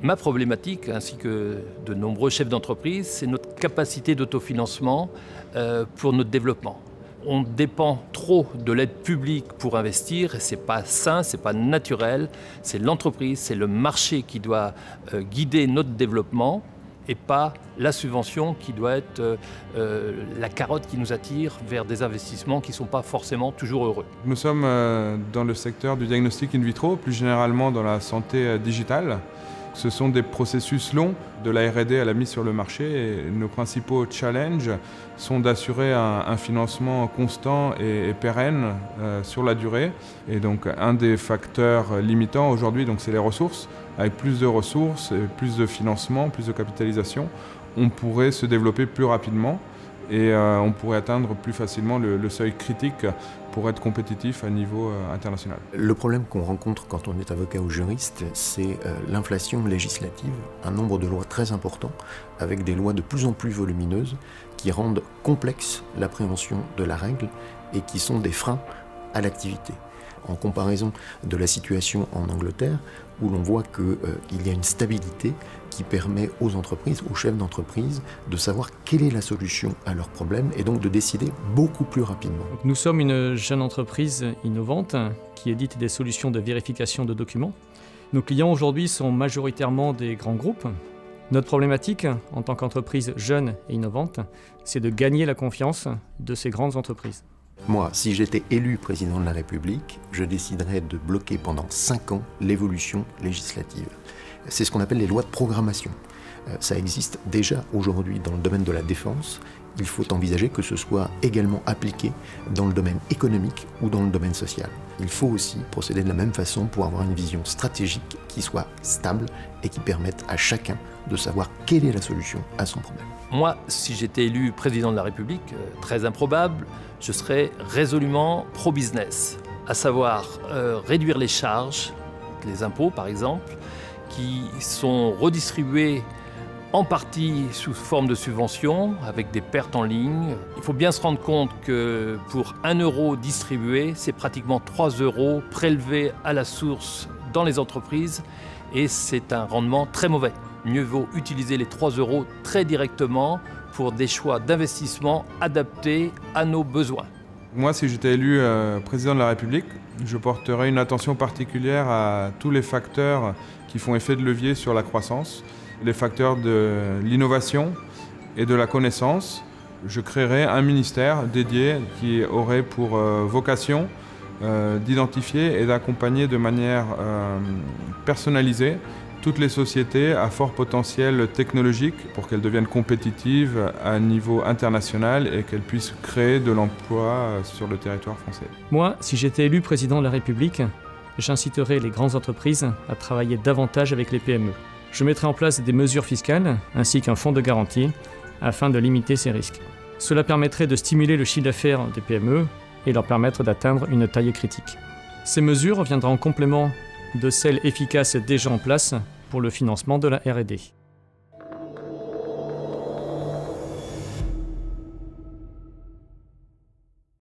Ma problématique, ainsi que de nombreux chefs d'entreprise, c'est notre capacité d'autofinancement pour notre développement. On dépend trop de l'aide publique pour investir et ce n'est pas sain, ce n'est pas naturel. C'est l'entreprise, c'est le marché qui doit guider notre développement et pas la subvention qui doit être la carotte qui nous attire vers des investissements qui ne sont pas forcément toujours heureux. Nous sommes dans le secteur du diagnostic in vitro, plus généralement dans la santé digitale. Ce sont des processus longs, de la R&D à la mise sur le marché, et nos principaux challenges sont d'assurer un financement constant et pérenne sur la durée. Et donc un des facteurs limitants aujourd'hui, c'est les ressources. Avec plus de ressources, plus de financement, plus de capitalisation, on pourrait se développer plus rapidement et on pourrait atteindre plus facilement le seuil critique pour être compétitif à niveau international. Le problème qu'on rencontre quand on est avocat ou juriste, c'est l'inflation législative, un nombre de lois très important, avec des lois de plus en plus volumineuses qui rendent complexe l'appréhension de la règle et qui sont des freins à l'activité. En comparaison de la situation en Angleterre, où l'on voit qu'il y a une stabilité qui permet aux entreprises, aux chefs d'entreprise, de savoir quelle est la solution à leurs problèmes et donc de décider beaucoup plus rapidement. Nous sommes une jeune entreprise innovante qui édite des solutions de vérification de documents. Nos clients aujourd'hui sont majoritairement des grands groupes. Notre problématique, en tant qu'entreprise jeune et innovante, c'est de gagner la confiance de ces grandes entreprises. Moi, si j'étais élu président de la République, je déciderais de bloquer pendant 5 ans l'évolution législative. C'est ce qu'on appelle les lois de programmation. Ça existe déjà aujourd'hui dans le domaine de la défense. Il faut envisager que ce soit également appliqué dans le domaine économique ou dans le domaine social. Il faut aussi procéder de la même façon pour avoir une vision stratégique qui soit stable et qui permette à chacun de savoir quelle est la solution à son problème. Moi, si j'étais élu président de la République, très improbable, je serais résolument pro-business, à savoir réduire les charges, les impôts par exemple, qui sont redistribués en partie sous forme de subventions, avec des pertes en ligne. Il faut bien se rendre compte que pour 1 euro distribué, c'est pratiquement 3 euros prélevés à la source dans les entreprises et c'est un rendement très mauvais. Mieux vaut utiliser les 3 euros très directement pour des choix d'investissement adaptés à nos besoins. Moi, si j'étais élu président de la République, je porterais une attention particulière à tous les facteurs qui font effet de levier sur la croissance, les facteurs de l'innovation et de la connaissance. Je créerais un ministère dédié qui aurait pour vocation d'identifier et d'accompagner de manière personnalisée toutes les sociétés à fort potentiel technologique pour qu'elles deviennent compétitives à un niveau international et qu'elles puissent créer de l'emploi sur le territoire français. Moi, si j'étais élu président de la République, j'inciterais les grandes entreprises à travailler davantage avec les PME. Je mettrai en place des mesures fiscales ainsi qu'un fonds de garantie afin de limiter ces risques. Cela permettrait de stimuler le chiffre d'affaires des PME et leur permettre d'atteindre une taille critique. Ces mesures viendront en complément de celles efficaces déjà en place pour le financement de la R&D.